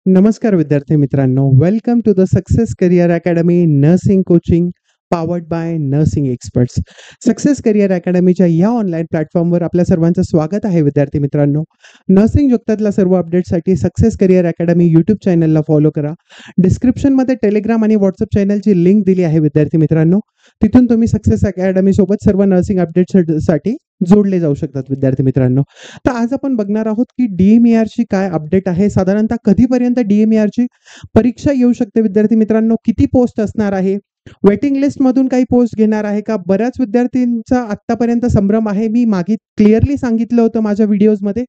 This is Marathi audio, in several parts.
नमस्कार विद्यार्थी मित्रांनो, welcome to the Success Career Academy nursing coaching powered by nursing experts. Success Career अकॅडमीच्या या ऑनलाईन प्लॅटफॉर्मवर आपल्या सर्वांचं स्वागत आहे. विद्यार्थी मित्रांनो, नर्सिंग जगतातल्या सर्व अपडेट्ससाठी सक्सेस करियर अकॅडमी यूट्यूब चॅनलला फॉलो करा. डिस्क्रिप्शनमध्ये टेलिग्राम आणि व्हॉट्सअप चॅनलची लिंक दिली आहे. विद्यार्थी मित्रांनो, तिथून तुम्ही सक्सेस अकॅडमी सोबत सर्व नर्सिंग अपडेट्ससाठी जोडले जाऊ शकतात. विद्यार्थी मित्रांनो, तर आज आपण बघणार आहोत की DMER ची काय अपडेट आहे, साधारणतः कधीपर्यंत DMER ची परीक्षा येऊ शकते. विद्यार्थी मित्रांनो, किती पोस्ट असणार आहे, वेटिंग लिस्ट मधून काही पोस्ट घेणार आहे का. बऱ्याच विद्यार्थ्यांचा आतापर्यंत संभ्रम आहे. मी मागे क्लिअरली सांगितलं होतं माझ्या व्हिडिओजमध्ये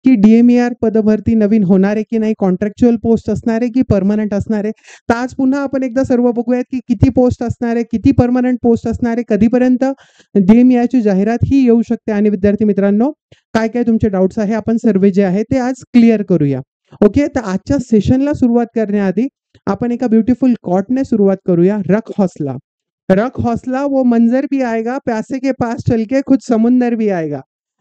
की DMER पदभरती नवीन होणार आहे की नाही, कॉन्ट्रॅक्च्युअल पोस्ट असणार आहे की परमनंट असणार आहे. तर आज पुन्हा आपण एकदा सर्व बघूयात की किती पोस्ट असणार आहे, किती परमनंट पोस्ट असणार आहे, कधीपर्यंत DMER ची जाहिरात ही येऊ शकते. आणि विद्यार्थी मित्रांनो, काय काय तुमचे डाऊट्स आहे, आपण सर्वे जे आहे ते आज क्लिअर करूया. ओके, तर आजच्या सेशनला सुरुवात करण्याआधी आपण एका ब्यूटीफुल कॉटने सुरुवात करूया. रख हौसला, रख हौसला वो मंजर भी आएगा, प्यासे के पास चल के खुद समुंदर भी आएगा.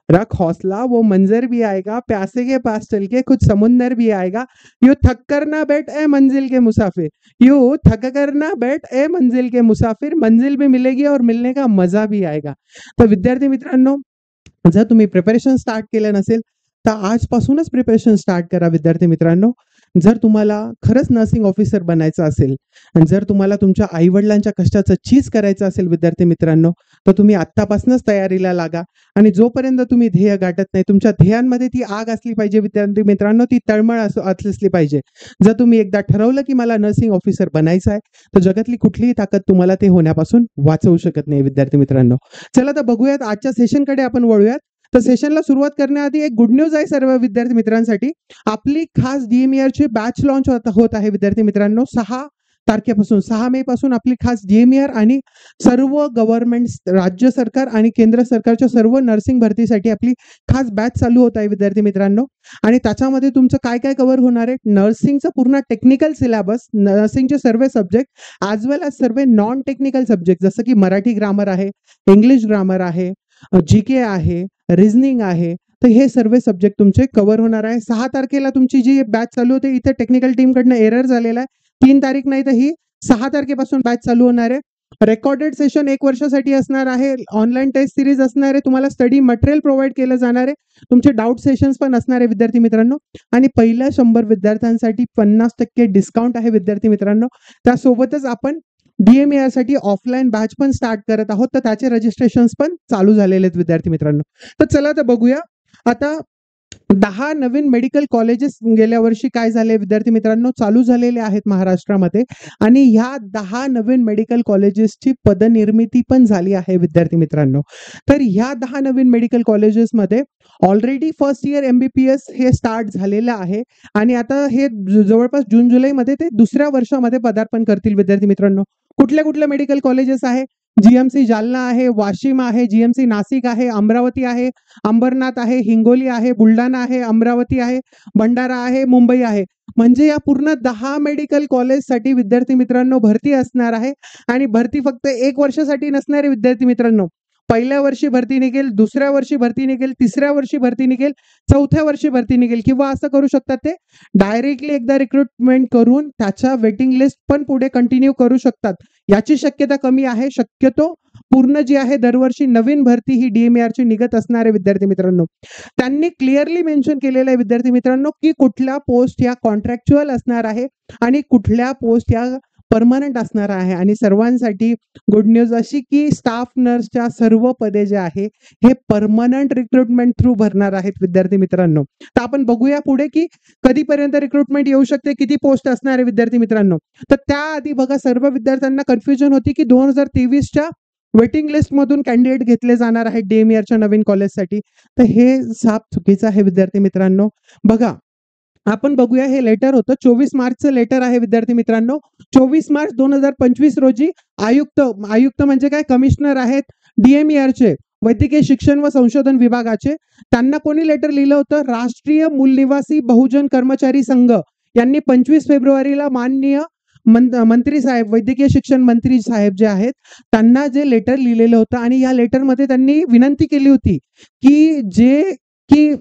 रख हौसला वो मंजर भी आएगा, प्यासे के पास चल के खुद समुंदर भी आएगा. यूं थक कर ना बैठ ए मंजिल के मुसाफिर, यूं थक कर ना बैठ ए मंजिल के मुसाफिर, मंजिल भी मिलेगी और मिलने का मजा भी आएगा. तर विद्यार्थी मित्रांनो, जर तुम्ही प्रिपरेशन स्टार्ट केलं नसेल तर आजपासूनच प्रिपरेशन स्टार्ट करा. विद्यार्थी मित्रांनो, जर तुम्हाला खरंच नर्सिंग ऑफिसर बनायचं असेल आणि जर तुम्हाला तुमच्या आईवडिलांच्या कष्टाचं चीज करायचं असेल विद्यार्थी मित्रांनो, तर तुम्ही आत्तापासूनच तयारीला लागा. आणि जोपर्यंत तुम्ही ध्येय गाठत नाही, तुमच्या ध्येयांमध्ये ती आग असली पाहिजे. विद्यार्थी मित्रांनो, ती तळमळ असली पाहिजे. जर तुम्ही एकदा ठरवलं की मला नर्सिंग ऑफिसर बनायचं आहे, तर जगातली कुठलीही ताकद तुम्हाला ते होण्यापासून वाचवू शकत नाही. विद्यार्थी मित्रांनो, चला तर बघूयात आजच्या सेशनकडे आपण वळूयात. तर सेशनला सुरुवात करण्याआधी एक गुड न्यूज आहे सर्व विद्यार्थी मित्रांसाठी. आपली खास DMER ची बॅच लॉन्च होत आहे. विद्यार्थी मित्रांनो, 6 तारखेपासून 6 मे पासून आपली खास DMER आणि सर्व गव्हर्नमेंट, राज्य सरकार आणि केंद्र सरकारच्या सर्व नर्सिंग भरतीसाठी आपली खास बॅच चालू होत आहे. विद्यार्थी मित्रांनो, आणि त्याच्यामध्ये तुमचं काय काय कव्हर होणार आहे, नर्सिंगचं पूर्ण टेक्निकल सिलेबस, नर्सिंगचे सर्व सब्जेक्ट ॲज वेल ॲज सर्व नॉन टेक्निकल सब्जेक्ट, जसं की मराठी ग्रामर आहे, इंग्लिश ग्रामर आहे, GK आहे, रिझनिंग आहे. तर हे सर्व सब्जेक्ट तुमचे कव्हर होणार आहे. 6 तारखेला तुमची जी बॅच चालू होते, इथे टेक्निकल टीम कडनं एरर झालेला आहे. 3 तारीख नाही तर ही 6 तारखेपासून बॅच चालू होणार आहे. रेकॉर्डेड सेशन 1 वर्षासाठी असणार आहे. ऑनलाईन टेस्ट सिरीज असणार आहे. तुम्हाला स्टडी मटेरियल प्रोव्हाइड केलं जाणार आहे. तुमचे डाऊट सेशन्स पण असणार आहे. विद्यार्थी मित्रांनो, आणि पहिल्या 100 विद्यार्थ्यांसाठी 50% डिस्काउंट आहे. विद्यार्थी मित्रांनो, त्यासोबतच आपण DMER साठी ऑफलाईन बॅच पण स्टार्ट करत आहोत, तर त्याचे रजिस्ट्रेशन्स पण चालू झालेले आहेत. विद्यार्थी मित्रांनो, तर चला तर बघूया. आता 10 नवीन मेडिकल कॉलेजेस गेल्या वर्षी काय झाले विद्यार्थी मित्रांनो, चालू झालेले आहेत महाराष्ट्रामध्ये. आणि ह्या 10 नवीन मेडिकल कॉलेजेसची पदनिर्मिती पण झाली आहे. विद्यार्थी मित्रांनो, तर ह्या 10 नवीन मेडिकल कॉलेजेसमध्ये ऑलरेडी फर्स्ट इयर MBPS हे स्टार्ट झालेलं आहे. आणि आता हे जवळपास जून जुलैमध्ये ते दुसऱ्या वर्षामध्ये पदार्पण करतील. विद्यार्थी मित्रांनो, कुठल्या कुठल्या मेडिकल कॉलेजेस आहे, GMC जालना आहे, वाशिम आहे, GMC नाशिक आहे, अमरावती आहे, अंबरनाथ आहे, हिंगोली आहे, बुलढाणा आहे, अमरावती आहे, भंडारा आहे, मुंबई आहे. म्हणजे या पूर्ण 10 मेडिकल कॉलेजसाठी विद्यार्थी मित्रांनो भरती असणार आहे. आणि भरती फक्त 1 वर्षासाठी नसणार आहे. विद्यार्थी मित्रांनो, पहिल्या वर्षी भरती निघेल, दुसऱ्या वर्षी भरती निघेल, तिसऱ्या वर्षी भरती निघेल, चौथ्या वर्षी भरती निघेल, किंवा असं करू शकतात ते डायरेक्टली एकदा रिक्रुटमेंट करून त्याच्या वेटिंग लिस्ट पण पुढे कंटिन्यू करू शकतात. याची शक्यता कमी आहे. शक्यतो पूर्ण जी आहे दरवर्षी नवीन भरती ही DMER ची निघत असणार आहे. विद्यार्थी मित्रांनो, त्यांनी क्लिअरली मेन्शन केलेलं आहे विद्यार्थी मित्रांनो की कुठल्या पोस्ट या कॉन्ट्रॅक्च्युअल असणार आहे आणि कुठल्या पोस्ट या परमनंट असणार आहे. आणि सर्वांसाठी गुड न्यूज अशी की स्टाफ नर्सच्या सर्व पदे जे आहे हे परमनंट रिक्रुटमेंट थ्रू भरणार आहेत. विद्यार्थी मित्रांनो, तर आपण बघूया पुढे की कधीपर्यंत रिक्रुटमेंट येऊ शकते, किती पोस्ट असणार आहे. विद्यार्थी मित्रांनो, तर त्याआधी बघा, सर्व विद्यार्थ्यांना कन्फ्युजन होती की 2023च्या वेटिंग लिस्ट मधून कॅन्डिडेट घेतले जाणार आहेत DMER च्या नवीन कॉलेजसाठी. तर हे साफ चुकीचं आहे. विद्यार्थी मित्रांनो, बघा, आपण बघूया. हे लेटर होतं 24 मार्चचं लेटर आहे. विद्यार्थी मित्रांनो, 24 मार्च 2025 रोजी आयुक्त म्हणजे काय, कमिशनर आहेत DMER चे, वैद्यकीय शिक्षण व संशोधन विभागाचे. त्यांना कोणी लेटर लिहिलं होतं, राष्ट्रीय मूलनिवासी बहुजन कर्मचारी संघ यांनी 25 फेब्रुवारीला माननीय मंत्री साहेब, वैद्यकीय शिक्षण मंत्री साहेब जे आहेत त्यांना जे लेटर लिहिलेलं होतं. आणि या लेटरमध्ये त्यांनी विनंती केली होती की जे की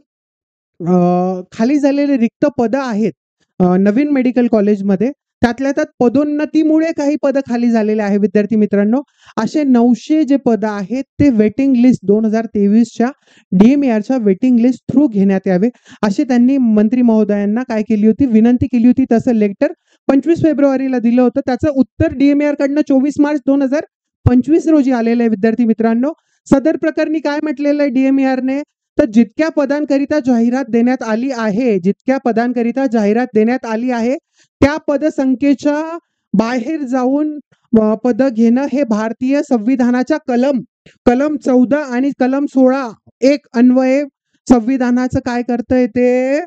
खाली झालेले रिक्त पद आहेत नवीन मेडिकल कॉलेजमध्ये. त्यातल्या त्यात पदोन्नतीमुळे काही पदं खाली झालेले आहे विद्यार्थी मित्रांनो. असे 900 जे पदं आहेत ते वेटिंग लिस्ट 2023च्या DMARच्या वेटिंग लिस्ट थ्रू घेण्यात यावे, अशी त्यांनी मंत्री महोदयांना काय केली होती, विनंती केली होती. तसं लेटर 25 फेब्रुवारीला दिलं होतं. त्याचं उत्तर DMAR कडनं 24 मार्च 2025 रोजी आलेलं आहे विद्यार्थी मित्रांनो. सदर प्रकरणी काय म्हटलेलं आहे DMARने, तर जितक्या पदांकरिता जाहिरात देण्यात आली आहे, जितक्या पदांकरिता जाहिरात देण्यात आली आहे, त्या पदसंख्येच्या बाहेर जाऊन पदं घेणं हे भारतीय संविधानाच्या कलम 14 आणि कलम 16(1) अन्वये संविधानाचं काय करतंय ते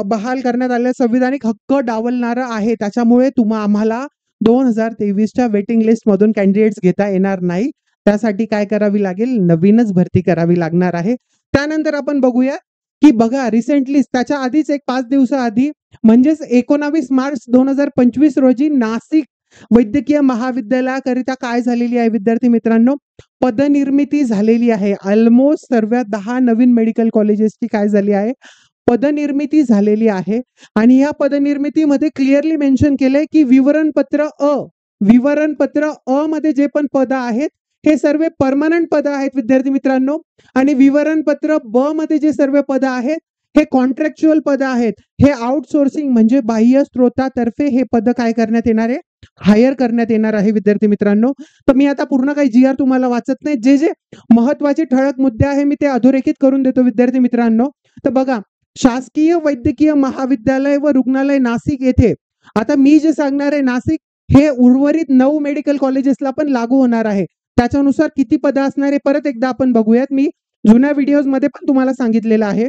बहाल करण्यात आलेला संविधानिक हक्क डावलणारं आहे. त्याच्यामुळे आम्हाला 2023च्या वेटिंग लिस्टमधून कॅन्डिडेट्स घेता येणार नाही. त्यासाठी काय करावी लागेल, नवीनच भरती करावी लागणार आहे. त्यानंतर आपण बघूया की बघा रिसेंटलीच त्याच्या आधीच एक 5 दिवसाआधी म्हणजेच 19 मार्च 2025 रोजी नाशिक वैद्यकीय महाविद्यालयाकरिता काय झालेली आहे विद्यार्थी मित्रांनो, पदनिर्मिती झालेली आहे. ऑलमोस्ट सर्व 10 नवीन मेडिकल कॉलेजेसची काय झाली आहे, पदनिर्मिती झालेली आहे. आणि या पदनिर्मितीमध्ये क्लिअरली मेन्शन केलंय की विवरणपत्र अ मध्ये जे पण पदं आहेत हे सर्व परमनंट पदं आहेत विद्यार्थी मित्रांनो. आणि विवरणपत्र ब मध्ये जे सर्व पदं आहेत हे कॉन्ट्रॅक्च्युअल पदं आहेत. हे आउटसोर्सिंग म्हणजे बाह्य स्रोतातर्फे हे पदं काय करण्यात येणार आहे, हायर करण्यात येणार आहे विद्यार्थी मित्रांनो. तर मी आता पूर्ण काही GR तुम्हाला वाचत नाही, जे जे महत्वाचे ठळक मुद्दे आहे मी ते अधोरेखित करून देतो विद्यार्थी मित्रांनो. तर बघा, शासकीय वैद्यकीय महाविद्यालय व रुग्णालय नाशिक येथे, आता मी जे सांगणार आहे नाशिक हे उर्वरित 9 मेडिकल कॉलेजेसला पण लागू होणार आहे. त्याच्यानुसार किती पदं असणार आहे परत एकदा आपण बघूयात. मी जुन्या व्हिडिओज मध्ये पण तुम्हाला सांगितलेलं आहे.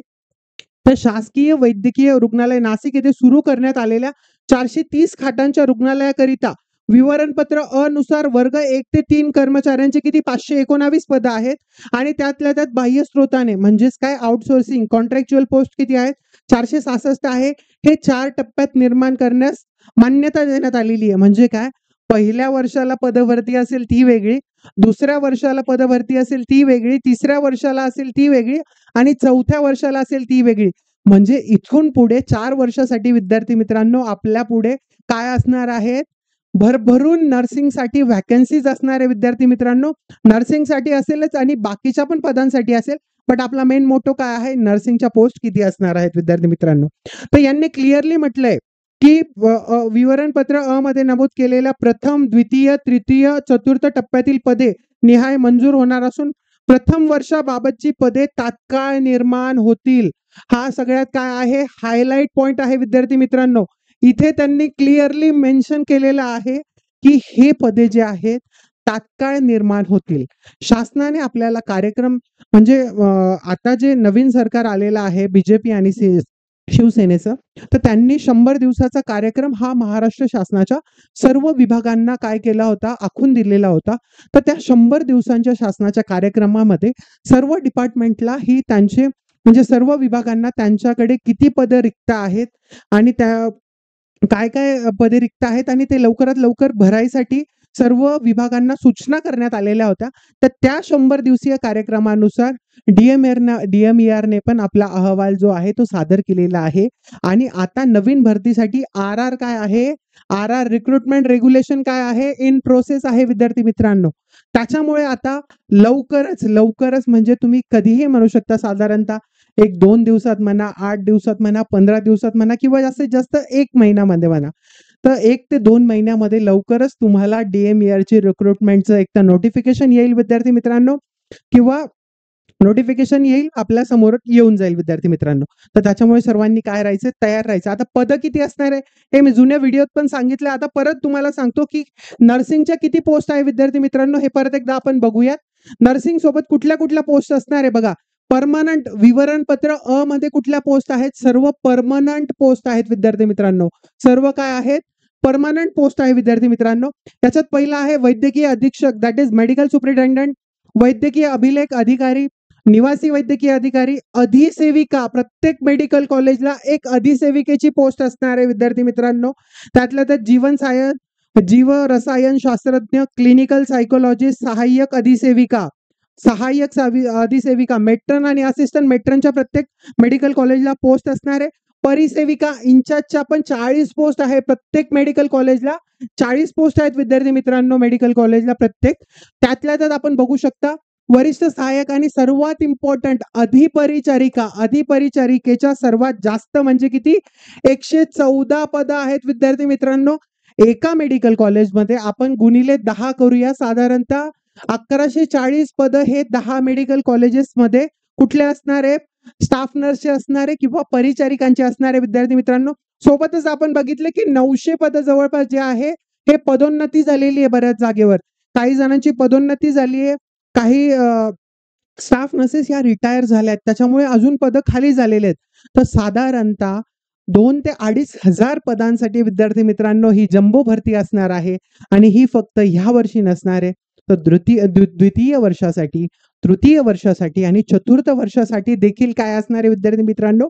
तर शासकीय वैद्यकीय रुग्णालय नाशिक येथे सुरू करण्यात आलेल्या 430 खाटांच्या रुग्णालयाकरिता विवरणपत्र अ नुसार वर्ग 1 ते 3 कर्मचाऱ्यांची किती 519 पदं आहेत. आणि त्यातल्या त्यात बाह्य स्रोताने म्हणजेच काय आउटसोर्सिंग कॉन्ट्रॅक्च्युअल पोस्ट किती आहेत, 466 आहे. हे 4 टप्प्यात निर्माण करण्यास मान्यता देण्यात आलेली आहे. म्हणजे काय, पहिल्या वर्षाला पदभरती असेल ती वेगळी, दुसऱ्या वर्षाला पदभरती असेल ती वेगळी, तिसऱ्या वर्षाला असेल ती वेगळी आणि चौथ्या वर्षाला असेल ती वेगळी. म्हणजे इथून पुढे 4 वर्षासाठी विद्यार्थी मित्रांनो आपल्या पुढे काय असणार आहेत, भरभरून नर्सिंगसाठी व्हॅकन्सीज असणार आहे विद्यार्थी मित्रांनो. नर्सिंगसाठी असेलच आणि बाकीच्या पण पदांसाठी असेल, बट आपला मेन मोटो काय आहे, नर्सिंगच्या पोस्ट किती असणार आहेत विद्यार्थी मित्रांनो. तर यांनी क्लिअरली म्हटलंय की विवरणपत्र अ मध्ये नमूद केलेल्या प्रथम, द्वितीय, तृतीय, चतुर्थ टप्प्यातील पदे निहाय मंजूर होणार असून प्रथम वर्षाबाबतची पदे तात्काळ निर्माण होतील. हा सगळ्यात काय आहे, हायलाइट पॉइंट आहे विद्यार्थी मित्रांनो. इथे त्यांनी क्लिअरली मेन्शन केलेलं आहे की हे पदे जे आहेत तात्काळ निर्माण होतील. शासनाने आपल्याला कार्यक्रम म्हणजे आता जे नवीन सरकार आलेलं आहे BJP आणि शिवसेनेचं, तर त्यांनी 100 दिवसाचा कार्यक्रम हा महाराष्ट्र शासनाच्या सर्व विभागांना काय केला होता, आखून दिलेला होता. तर त्या 100 दिवसांच्या शासनाच्या कार्यक्रमामध्ये सर्व डिपार्टमेंटला ही त्यांचे म्हणजे सर्व विभागांना त्यांच्याकडे किती पदं रिक्त आहेत आणि त्या काय काय पदे रिक्त आहेत आणि ते लवकरात लवकर भरायसाठी सर्व विभागांना सूचना करण्यात आलेल्या होत्या. तर त्या 100 दिवसीय कार्यक्रमानुसार DMARने पण आपला अहवाल जो आहे तो सादर केलेला आहे. आणि आता नवीन भरतीसाठी RR काय आहे, RR रिक्रुटमेंट रेग्युलेशन काय आहे, इन प्रोसेस आहे विद्यार्थी मित्रांनो. त्याच्यामुळे आता लवकरच म्हणजे तुम्ही कधीही म्हणू शकता, साधारणतः 1-2 दिवसात म्हणा, 8 दिवसात म्हणा, 15 दिवसात म्हणा किंवा जास्तीत जास्त 1 महिन्यामध्ये म्हणा. तर 1 ते 2 महिन्यामध्ये लवकरच तुम्हाला DMARची रिक्रुटमेंटचं एक तर नोटिफिकेशन येईल विद्यार्थी मित्रांनो, किंवा नोटिफिकेशन येईल आपल्या समोर येऊन जाईल विद्यार्थी मित्रांनो. तर त्याच्यामुळे सर्वांनी काय राहायचं, तयार राहायचं. आता पदं किती असणार आहे हे मी जुन्या व्हिडिओत पण सांगितलं. आता परत तुम्हाला सांगतो की नर्सिंगच्या किती पोस्ट आहे विद्यार्थी मित्रांनो, हे परत एकदा आपण बघूयात. नर्सिंग सोबत कुठल्या कुठल्या पोस्ट असणार आहे बघा. परमनंट विवरणपत्र अ मध्ये कुठल्या पोस्ट आहेत, सर्व परमनंट पोस्ट आहेत विद्यार्थी मित्रांनो. सर्व काय आहेत, परमनंट पोस्ट आहे विद्यार्थी मित्रांनो. त्याच्यात पहिला आहे वैद्यकीय अधीक्षक, दॅट इज मेडिकल सुपरिटेंडंट, वैद्यकीय अभिलेख अधिकारी, निवासी वैद्यकीय अधिकारी, अधिसेविका. प्रत्येक मेडिकल कॉलेजला एक अधिसेविकेची पोस्ट असणार आहे विद्यार्थी मित्रांनो. त्यातल्या त्यात जीव रसायन शास्त्रज्ञ, क्लिनिकल सायकोलॉजिस्ट, सहाय्यक अधिसेविका, अधिसेविका, मेट्रन आणि असिस्टंट मेट्रनच्या प्रत्येक मेडिकल कॉलेजला पोस्ट असणार आहे. परिसेविका इंचार्जच्या पण 40 पोस्ट आहे प्रत्येक मेडिकल कॉलेजला. 40 पोस्ट आहेत विद्यार्थी मित्रांनो मेडिकल कॉलेजला प्रत्येक. त्यातल्या त्यात आपण बघू शकता वरिष्ठ सहाय्यक आणि सर्वात इम्पॉर्टंट अधिपरिचारिका. अधिपरिचारिकेच्या सर्वात जास्त म्हणजे किती 114 पदं आहेत विद्यार्थी मित्रांनो. एका मेडिकल कॉलेजमध्ये आपण गुणिले 10 करूया. साधारणतः 1140 पदं हे 10 मेडिकल कॉलेजेसमध्ये कुठले असणार आहे? स्टाफ नर्सचे असणारे किंवा परिचारिकांचे असणारे विद्यार्थी मित्रांनो. सोबतच आपण बघितले की 900 पदं जवळपास जे आहे हे पदोन्नती झालेली आहे बऱ्याच जागेवर. काही जणांची पदोन्नती झाली आहे. काही स्टाफ नर्सेस या रिटायर झाल्यात. त्याच्यामुळे अजून पदं खाली झालेले आहेत. तर साधारणतः 2 ते 2,500 पदांसाठी विद्यार्थी मित्रांनो ही जम्बो भरती असणार आहे आणि ही फक्त ह्या वर्षी नसणार आहे. तर द्वितीय वर्षासाठी, तृतीय वर्षासाठी आणि चतुर्थ वर्षासाठी देखील काय असणार आहे विद्यार्थी मित्रांनो?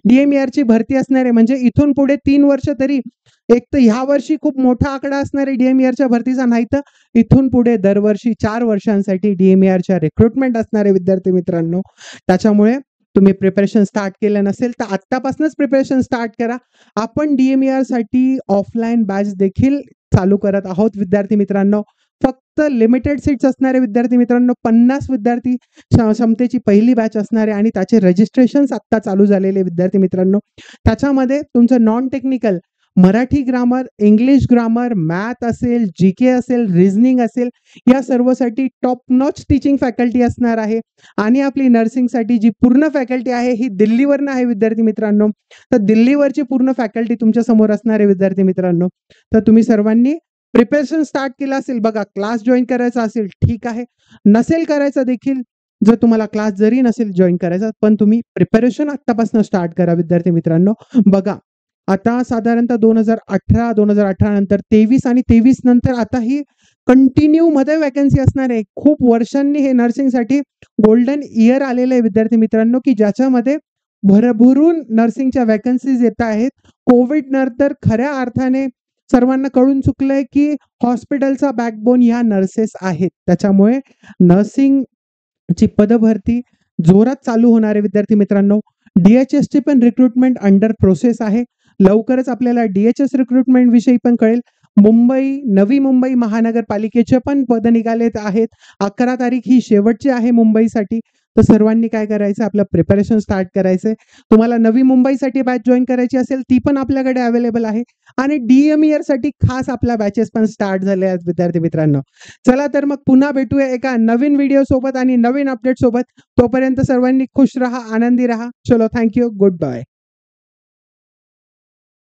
DMERची भरती असणार आहे. म्हणजे इथून पुढे 3 वर्ष तरी एक तर ह्या वर्षी खूप मोठा आकडा असणार आहे DMERच्या भरतीचा, नाही तर इथून पुढे दरवर्षी 4 वर्षांसाठी DMERच्या रिक्रुटमेंट असणार आहे विद्यार्थी मित्रांनो. त्याच्यामुळे तुम्ही प्रिपरेशन स्टार्ट केलं नसेल तर आत्तापासूनच प्रिपरेशन स्टार्ट करा. आपण DMERसाठी ऑफलाईन बॅच देखील चालू करत आहोत विद्यार्थी मित्रांनो. फक्त लिमिटेड सीट्स असणारे विद्यार्थी मित्रांनो. 50 विद्यार्थी क्षमतेची पहिली बॅच असणार आहे आणि त्याचे रजिस्ट्रेशन्स आत्ता चालू झालेले विद्यार्थी मित्रांनो. त्याच्यामध्ये तुमचं non technical Marathi grammar, English grammar, math असेल, GK असेल, रिझनिंग असेल, या सर्वसाठी टॉप नॉच टीचिंग फॅकल्टी असणार आहे. आणि आपली नर्सिंगसाठी जी पूर्ण फॅकल्टी आहे ही दिल्लीवरनं आहे विद्यार्थी मित्रांनो. तर दिल्लीवरची पूर्ण फॅकल्टी तुमच्या समोर असणार आहे विद्यार्थी मित्रांनो. तर तुम्ही सर्वांनी प्रिपरेशन स्टार्ट केलं असेल, बघा क्लास जॉईन करायचा असेल ठीक आहे, नसेल करायचा देखील, जर तुम्हाला क्लास जरी नसेल जॉईन करायचा पण तुम्ही प्रिपरेशन आत्तापासून स्टार्ट करा विद्यार्थी मित्रांनो. बघा आता साधारणतः 2018 नंतर 23 आणि 23 नंतर आता ही कंटिन्यू मध्ये वॅकन्सी असणार आहे. खूप वर्षांनी हे नर्सिंगसाठी गोल्डन इयर आलेलं आहे विद्यार्थी मित्रांनो, की ज्याच्यामध्ये भरभरून नर्सिंगच्या वॅकन्सीज येत आहेत. कोविड नंतर खऱ्या अर्थाने सर्वांना कळून चुकलंय की हॉस्पिटलचा बॅकबोन ह्या नर्सेस आहेत. त्याच्यामुळे नर्सिंगची पदभरती जोरात चालू होणार आहे विद्यार्थी मित्रांनो. DHSची पण रिक्रुटमेंट अंडर प्रोसेस आहे. लवकरच आपल्याला DHS रिक्रुटमेंट विषयी पण कळेल. नवी मुंबई महानगरपालिकेचे पण पद निघालेत आहेत. 11 तारीख ही शेवटची आहे मुंबईसाठी. तर सर्वांनी काय करायचं, आपलं प्रिपरेशन स्टार्ट करायचंय. तुम्हाला नवी मुंबईसाठी बॅच जॉईन करायची असेल ती पण आपल्याकडे अवेलेबल आहे आणि DMER साठी खास आपल्या बॅचेस पण स्टार्ट झाले आहेत विद्यार्थी मित्रांनो. चला तर मग पुन्हा भेटूया एका नवीन व्हिडिओ सोबत आणि नवीन अपडेट सोबत. तोपर्यंत सर्वांनी खुश राहा, आनंदी राहा. चलो थँक्यू, गुड बाय.